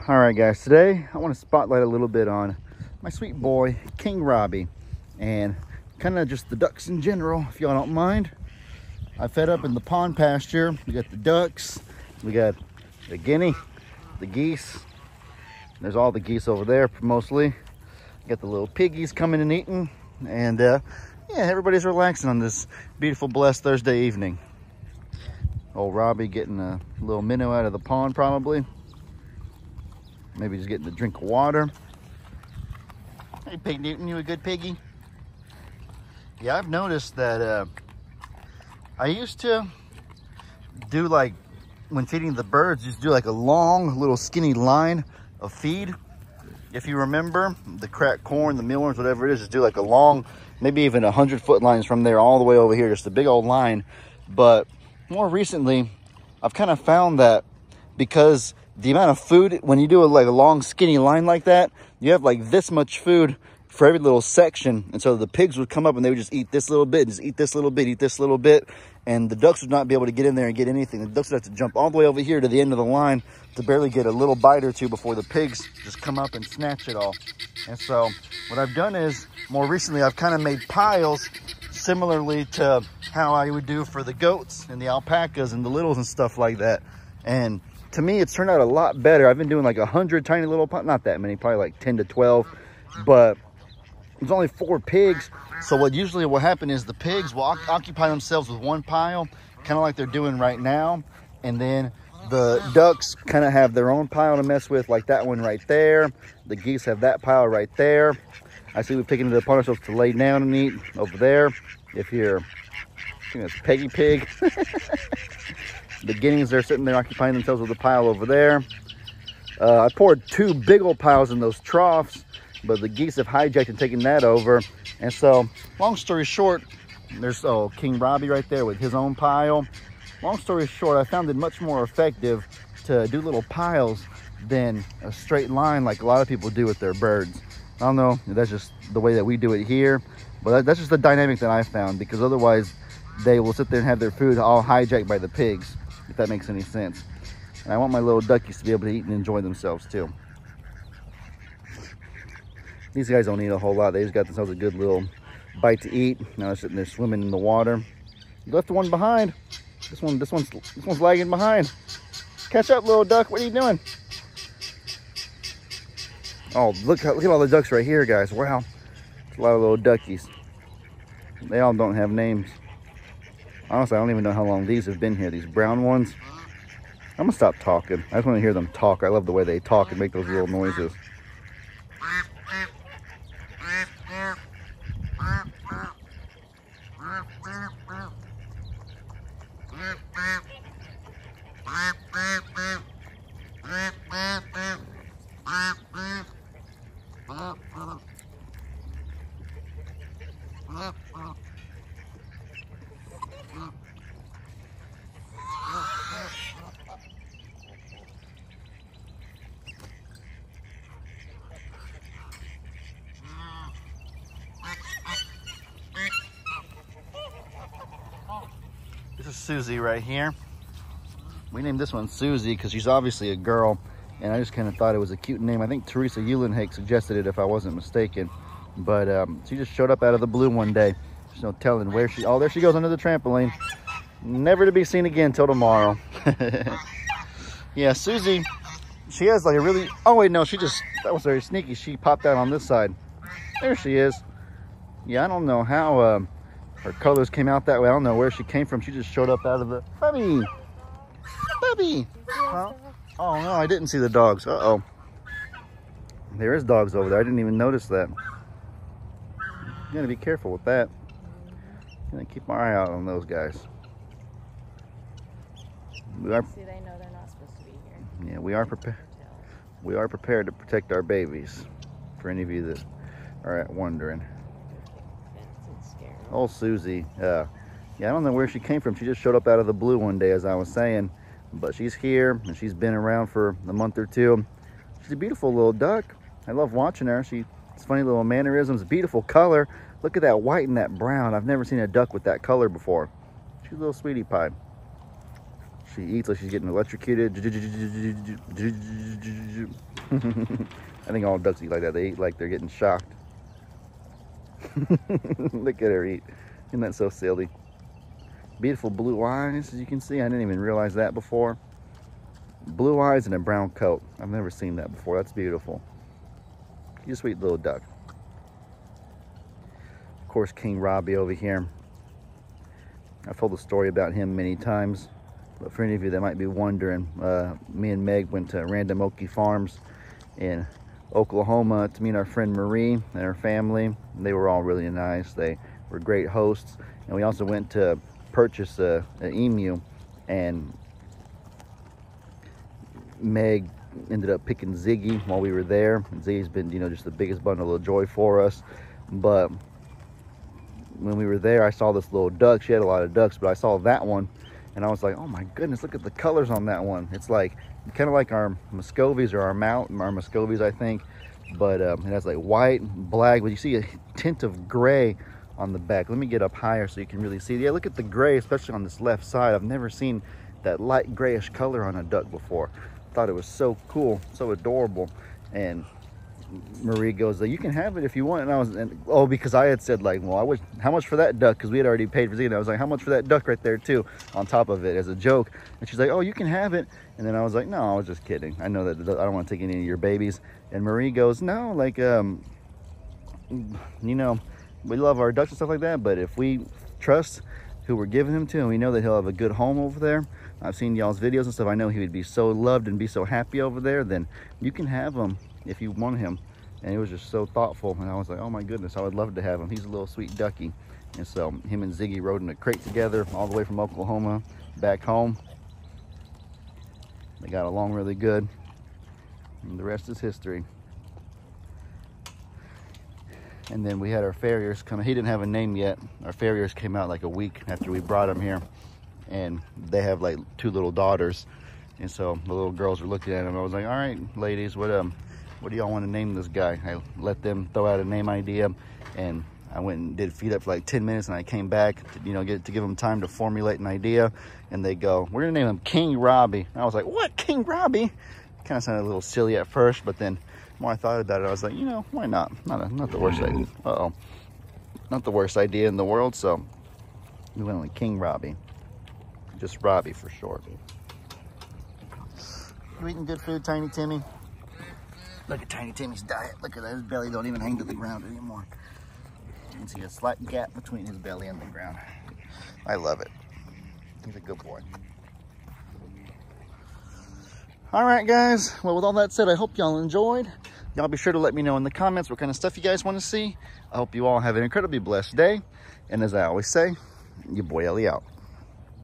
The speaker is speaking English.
All right, guys, today I want to spotlight a little bit on my sweet boy, King Robbie, and kind of just the ducks in general, if y'all don't mind. I fed up in the pond pasture. We got the ducks, we got the guinea, the geese. There's all the geese over there, mostly. Got the little piggies coming and eating, and yeah, everybody's relaxing on this beautiful, blessed Thursday evening. Old Robbie getting a little minnow out of the pond, probably. Maybe just getting a drink of water. Hey, Pig Newton, you a good piggy? Yeah, I've noticed that I used to do, like, when feeding the birds, just do like a long, little skinny line of feed. If you remember, the cracked corn, the mealworms, whatever it is, just do like a long, maybe even 100-foot lines from there all the way over here, just a big old line. But more recently, I've kind of found that because the amount of food, when you do like a long skinny line like that, you have like this much food for every little section. And so the pigs would come up and they would just eat this little bit, just eat this little bit, eat this little bit. And the ducks would not be able to get in there and get anything. The ducks would have to jump all the way over here to the end of the line to barely get a little bite or two before the pigs just come up and snatch it all. And so what I've done is, more recently, I've kind of made piles similarly to how I would do for the goats and the alpacas and the littles and stuff like that. And to me, it's turned out a lot better. I've been doing like 100 tiny little piles, not that many, probably like 10 to 12, but there's only 4 pigs. So what usually will happen is the pigs will occupy themselves with one pile, kind of like they're doing right now. And then the ducks kind of have their own pile to mess with, like that one right there. The geese have that pile right there. I see we're taking it upon ourselves to lay down and eat over there. If you're, I think that's Peggy Pig. The guineas, they're sitting there occupying themselves with a pile over there. I poured 2 big old piles in those troughs, but the geese have hijacked and taken that over. And so, long story short, there's King Robbie right there with his own pile. Long story short, I found it much more effective to do little piles than a straight line like a lot of people do with their birds. I don't know if that's just the way that we do it here, but that's just the dynamic that I found, because otherwise they will sit there and have their food all hijacked by the pigs, if that makes any sense. And I want my little duckies to be able to eat and enjoy themselves too. These guys don't eat a whole lot. They just got themselves a good little bite to eat. Now they're sitting there swimming in the water. You left the one behind. This one's lagging behind. Catch up, little duck. What are you doing? Oh, look at all the ducks right here, guys. Wow. It's a lot of little duckies. They all don't have names. Honestly, I don't even know how long these have been here, these brown ones. I'm gonna stop talking. I just want to hear them talk. I love the way they talk and make those little noises. This is Susie right here. We named this one Susie because she's obviously a girl, and I just kind of thought it was a cute name. I think Teresa Eulenhake suggested it, if I wasn't mistaken. But she just showed up out of the blue one day. There's no telling where she... Oh, there she goes under the trampoline. Never to be seen again till tomorrow. Yeah, Susie, she has like a really... Oh, wait, no, that was very sneaky. She popped out on this side. There she is. Yeah, I don't know how her colors came out that way. I don't know where she came from. She just showed up out of the... Bubby! Bubby! Huh? Oh, no, I didn't see the dogs. Uh-oh. There is dogs over there. I didn't even notice that. You gotta be careful with that. Gonna keep my eye out on those guys. See, they know they're not supposed to be here. Yeah, we are prepared. We are prepared to protect our babies. For any of you that are wondering. Oh, Susie. Yeah, I don't know where she came from. She just showed up out of the blue one day, as I was saying. But she's here, and she's been around for a month or two. She's a beautiful little duck. I love watching her. She's funny little mannerisms, beautiful color. Look at that white and that brown. I've never seen a duck with that color before. She's a little sweetie pie. She eats like she's getting electrocuted. I think all ducks eat like that. They eat like they're getting shocked. Look at her eat. Isn't that so silly? Beautiful blue eyes, as you can see. I didn't even realize that before. Blue eyes and a brown coat. I've never seen that before. That's beautiful. You sweet little duck. Of course, King Robbie over here. I've told the story about him many times, but for any of you that might be wondering, me and Meg went to Random Okie Farms in Oklahoma to meet our friend Marie and her family. They were all really nice. They were great hosts. And we also went to purchase an emu, and Meg ended up picking Ziggy while we were there. And Ziggy's been, you know, just the biggest bundle of joy for us. But when we were there, I saw this little duck. She had a lot of ducks, but I saw that one and I was like, oh my goodness, look at the colors on that one. It's like kind of like our Muscovies or our Muscovies, I think, but it has like white, black, but you see a tint of gray on the back. Let me get up higher so you can really see. Yeah, look at the gray, especially on this left side. I've never seen that light grayish color on a duck before. Thought it was so cool, so adorable. And Marie goes, you can have it if you want. And because I had said like, well, how much for that duck? Because we had already paid for Ziggy. I was like, how much for that duck right there too, on top of it, as a joke. And she's like, oh, you can have it. And then I was like, no, I was just kidding. I know that I don't want to take any of your babies. And Marie goes, no, like, you know, we love our ducks and stuff like that, but if we trust who we're giving him to, and we know that he'll have a good home over there, I've seen y'all's videos and stuff, I know he would be so loved and be so happy over there, then you can have him if you want him. And it was just so thoughtful, and I was like, oh my goodness, I would love to have him. He's a little sweet ducky. And so him and Ziggy rode in a crate together all the way from Oklahoma back home. They got along really good, and the rest is history. And then we had our farriers come. He didn't have a name yet. Our farriers came out like a week after we brought him here, and they have like 2 little daughters. And so the little girls were looking at him. I was like, all right, ladies, what do y'all want to name this guy? I let them throw out a name idea, and I went and did feed up for like 10 minutes, and I came back to, you know, give them time to formulate an idea. And they go, we're gonna name him King Robbie. And I was like, what, King Robbie? Kind of sounded a little silly at first, but then the more I thought about it, I was like, you know, why not? Not the worst idea. Not the worst idea in the world. So we went with King Robbie, just Robbie for short. You eating good food, Tiny Timmy? Look at Tiny Timmy's diet. Look at that. His belly don't even hang to the ground anymore. You can see a slight gap between his belly and the ground. I love it. He's a good boy. All right, guys. Well, with all that said, I hope y'all enjoyed. Y'all be sure to let me know in the comments what kind of stuff you guys want to see. I hope you all have an incredibly blessed day. And as I always say, your boy Ellie out.